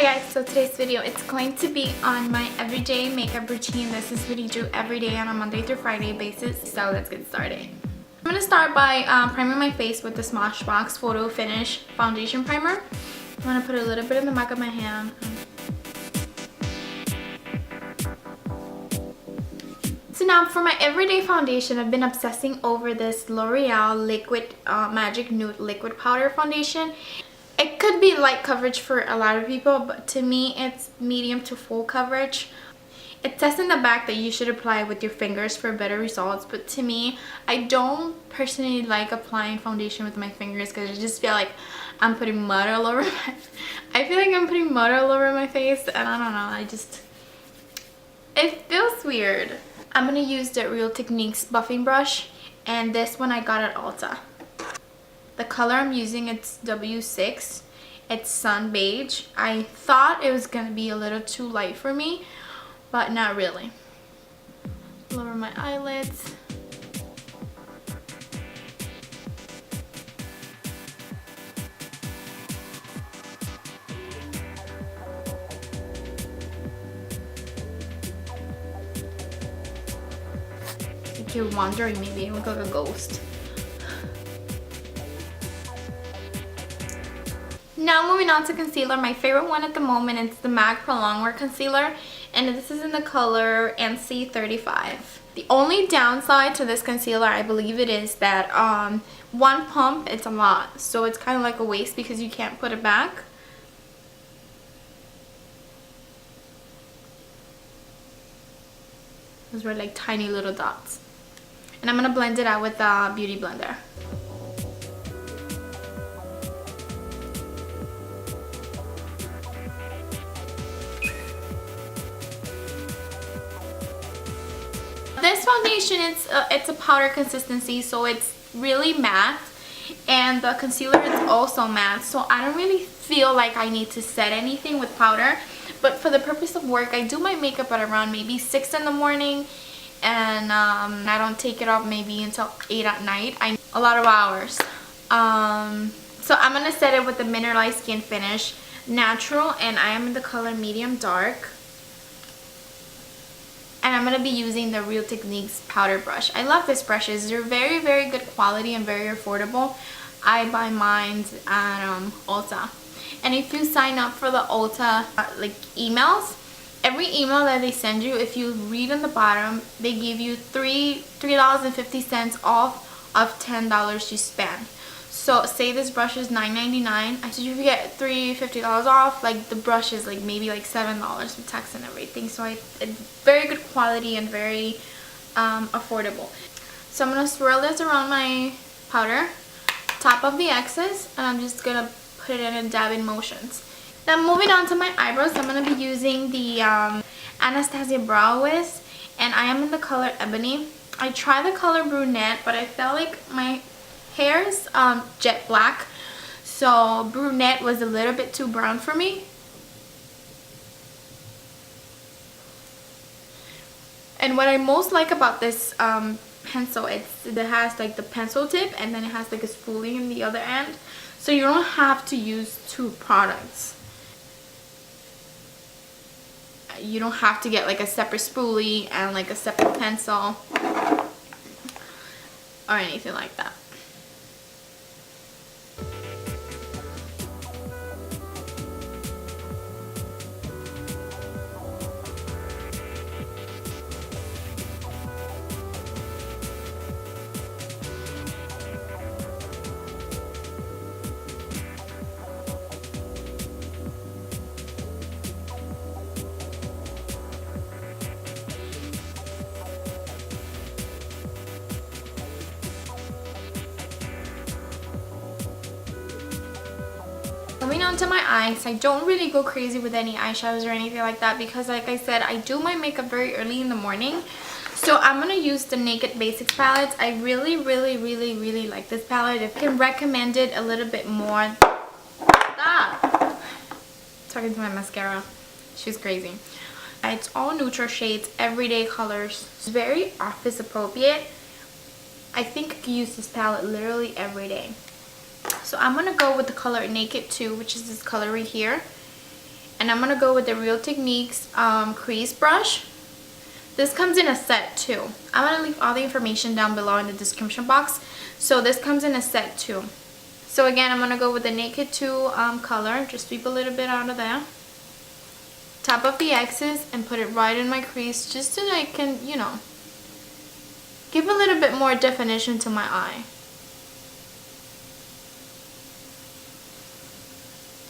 Hi guys, so today's video it's going to be on my everyday makeup routine. This is what I do every day on a Monday through Friday basis. So let's get started. I'm going to start by priming my face with the Smashbox Photo Finish Foundation Primer. I'm going to put a little bit in the back of my hand. So now for my everyday foundation, I've been obsessing over this L'Oreal Liquid Magic Nude Liquid Powder Foundation. It could be light coverage for a lot of people, but to me it's medium to full coverage. It says in the back that you should apply with your fingers for better results, but to me, I don't personally like applying foundation with my fingers because I just feel like I'm putting mud all over I feel like I'm putting mud all over my face, and I don't know, it feels weird. I'm gonna use the Real Techniques buffing brush, and this one I got at Ulta. The color I'm using, it's W6. It's Sun Beige. I thought it was going to be a little too light for me, but not really. Lower my eyelids. If you're wondering, maybe I look like a ghost. Now moving on to concealer, my favorite one at the moment is the MAC Prolongwear Concealer, and this is in the color NC35. The only downside to this concealer, I believe it is that one pump, it's a lot, so it's kind of like a waste because you can't put it back. Those were like tiny little dots. And I'm going to blend it out with a beauty blender. This foundation, it's a powder consistency, so it's really matte, and the concealer is also matte, so I don't really feel like I need to set anything with powder. But for the purpose of work, I do my makeup at around maybe 6 in the morning, and I don't take it off maybe until 8 at night. A lot of hours. So I'm gonna set it with the Mineralized Skin Finish Natural, and I am in the color medium dark. And I'm going to be using the Real Techniques powder brush. I love these brushes. They're very, very good quality and very affordable. I buy mine at Ulta. And if you sign up for the Ulta emails, every email that they send you, if you read on the bottom, they give you $3.50 off of $10 you spend. So say this brush is $9.99. I said you get $3.50 off. Like the brush is like maybe like $7 with tax and everything. So it's very good quality and very affordable. So I'm gonna swirl this around my powder, top of the excess, and I'm just gonna put it in dabbing motions. Now moving on to my eyebrows, I'm gonna be using the Anastasia Brow Wiz, and I am in the color Ebony. I tried the color Brunette, but I felt like my hair's jet black, so Brunette was a little bit too brown for me. And what I most like about this pencil, it has like the pencil tip, and then it has like a spoolie in the other end, so you don't have to use two products. You don't have to get like a separate spoolie and like a separate pencil or anything like that. Moving on to my eyes, I don't really go crazy with any eyeshadows or anything like that because like I said, I do my makeup very early in the morning. So I'm going to use the Naked Basics palette. I really like this palette. If I can recommend it a little bit more. Stop! Talking to my mascara. She's crazy. It's all neutral shades, everyday colors. It's very office appropriate. I think I can use this palette literally every day. So I'm going to go with the color Naked 2, which is this color right here. And I'm going to go with the Real Techniques crease brush. This comes in a set too. I'm going to leave all the information down below in the description box. So this comes in a set too. So again, I'm going to go with the Naked 2 color. Just sweep a little bit out of there. Tap off the excess and put it right in my crease just so that I can, you know, give a little bit more definition to my eye.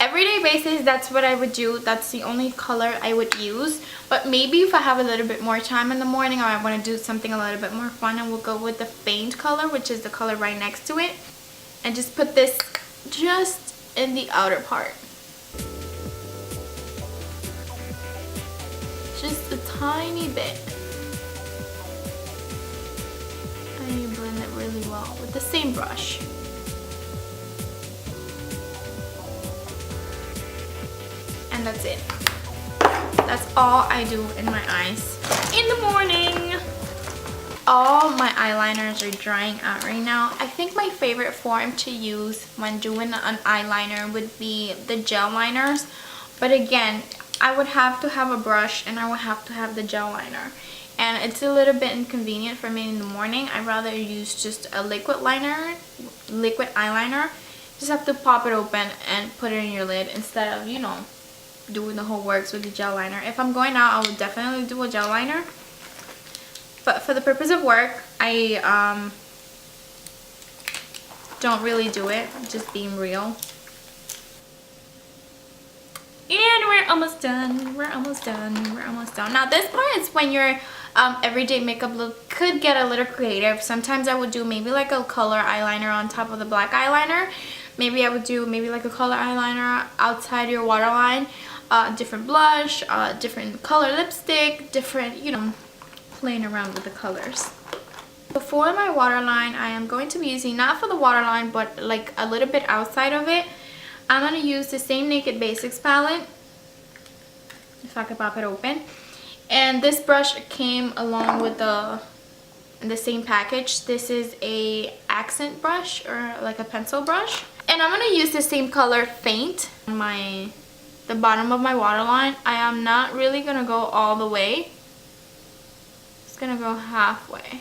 Everyday basis, that's what I would do. That's the only color I would use. But maybe if I have a little bit more time in the morning or I want to do something a little bit more fun, I will go with the faint color, which is the color right next to it. And just put this just in the outer part. Just a tiny bit. And you blend it really well with the same brush. And that's it. That's all I do in my eyes in the morning. All my eyeliners are drying out right now. I think my favorite form to use when doing an eyeliner would be the gel liners. But again, I would have to have a brush and I would have to have the gel liner. And it's a little bit inconvenient for me in the morning. I'd rather use just a liquid eyeliner. Just have to pop it open and put it in your lid instead of, you know, doing the whole works with the gel liner. If I'm going out, I would definitely do a gel liner. But for the purpose of work, I don't really do it, just being real. And we're almost done. We're almost done. We're almost done. Now this part is when your everyday makeup look could get a little creative. Sometimes I would do maybe like a color eyeliner on top of the black eyeliner. Maybe I would do maybe like a color eyeliner outside your waterline. Different blush, different color lipstick, different, you know, playing around with the colors. Before my waterline, I am going to be using, not for the waterline, but like a little bit outside of it, I'm going to use the same Naked Basics palette, if I could pop it open. And this brush came along with the same package. This is a accent brush or like a pencil brush. And I'm going to use the same color Faint on the bottom of my waterline. I am not really going to go all the way. Just going to go halfway.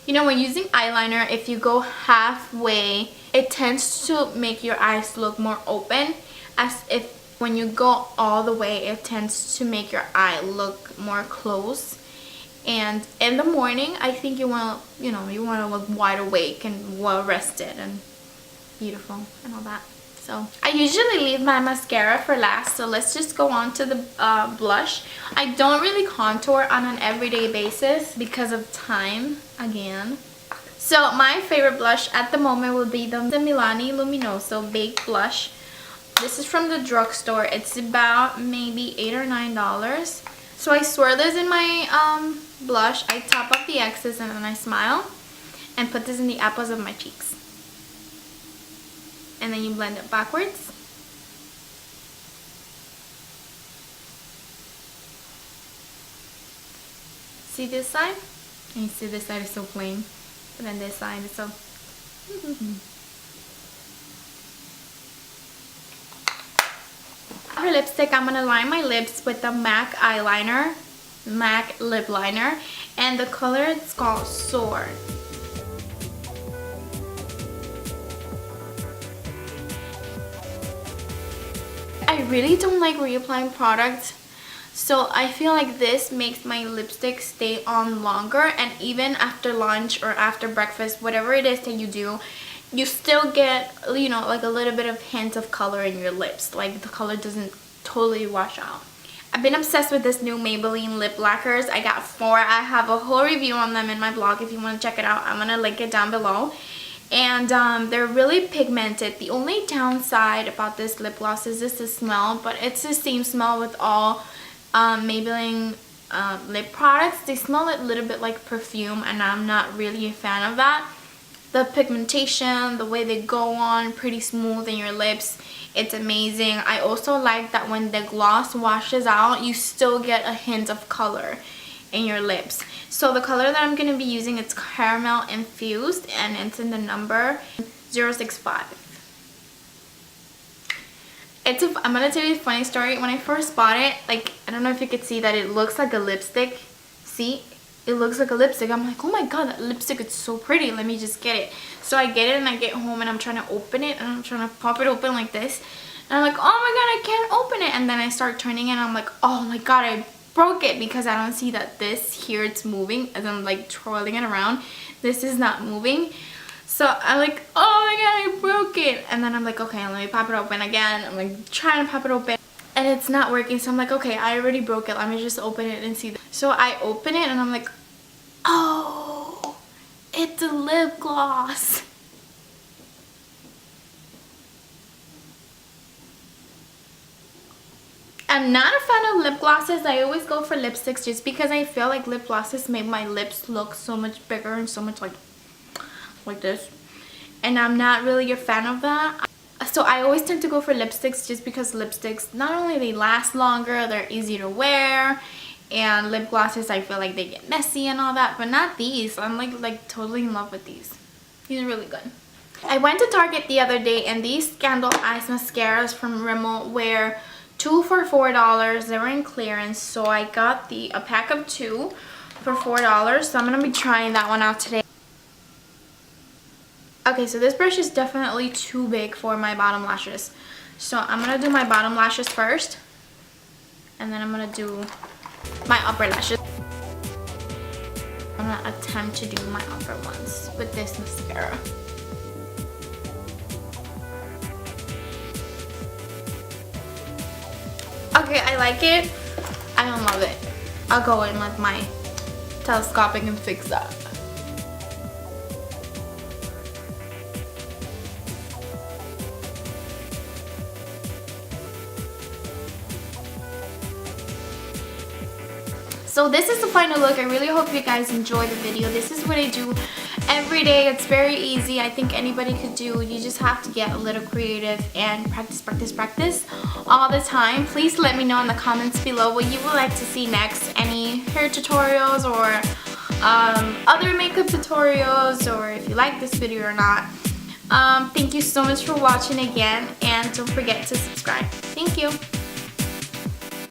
You know, when using eyeliner, if you go halfway, it tends to make your eyes look more open. As if when you go all the way, it tends to make your eye look more closed. And in the morning, I think you want to, you know, you want to look wide awake and well rested and beautiful and all that. So I usually leave my mascara for last, so let's just go on to the blush. I don't really contour on an everyday basis because of time, again. So my favorite blush at the moment will be the Milani Luminoso Baked Blush. This is from the drugstore. It's about maybe $8 or $9. So I swirl this in my blush. I top up the excess and then I smile and put this in the apples of my cheeks. And then you blend it backwards. See this side? And you see this side is so plain. And then this side is so... For lipstick, I'm going to line my lips with the MAC eyeliner. MAC lip liner. And the color it's called Soar. I really don't like reapplying products, so I feel like this makes my lipstick stay on longer, and even after lunch or after breakfast, whatever it is that you do, you still get, you know, like a little bit of hint of color in your lips. Like the color doesn't totally wash out. I've been obsessed with this new Maybelline lip lacquers. I got 4. I have a whole review on them in my blog if you want to check it out. I'm going to link it down below. And they're really pigmented. The only downside about this lip gloss is just the smell, but it's the same smell with all Maybelline lip products. They smell a little bit like perfume, and I'm not really a fan of that. The pigmentation, the way they go on, pretty smooth in your lips. It's amazing. I also like that when the gloss washes out, you still get a hint of color in your lips. So the color that I'm going to be using, it's Caramel Infused, and it's in the number 065. I'm gonna tell you a funny story. When I first bought it, like, I don't know if you could see that it looks like a lipstick. See? It looks like a lipstick. I'm like, oh my god, that lipstick is so pretty. Let me just get it. So I get it and I get home and I'm trying to open it and I'm trying to pop it open like this. And I'm like, oh my god, I can't open it. And then I start turning it and I'm like, oh my god, I broke it because I don't see that this here, it's moving. As I'm like twirling it around, this is not moving. So I'm like, oh my god, I broke it. And then I'm like, okay, let me pop it open again. I'm like trying to pop it open and it's not working. So I'm like, okay, I already broke it. Let me just open it and see. So I open it and I'm like, oh, it's a lip gloss. I'm not a fan of lip glosses. I always go for lipsticks just because I feel like lip glosses make my lips look so much bigger and so much like this. And I'm not really a fan of that. So I always tend to go for lipsticks just because lipsticks, not only they last longer, they're easy to wear. And lip glosses, I feel like they get messy and all that. But not these. I'm like totally in love with these. These are really good. I went to Target the other day and these Scandalize mascaras from Rimmel were 2 for $4. They were in clearance, so I got a pack of 2 for $4. So I'm gonna be trying that one out today. Okay, so this brush is definitely too big for my bottom lashes. So I'm gonna do my bottom lashes first, and then I'm gonna do my upper lashes. I'm gonna attempt to do my upper ones with this mascara. Okay, I like it. I don't love it. I'll go in with my telescopic and fix that. So this is the final look. I really hope you guys enjoyed the video. This is what I do every day. It's very easy. I think anybody could do. You just have to get a little creative and practice all the time. Please let me know in the comments below what you would like to see next. Any hair tutorials or other makeup tutorials, or if you like this video or not. Thank you so much for watching again, and don't forget to subscribe. Thank you.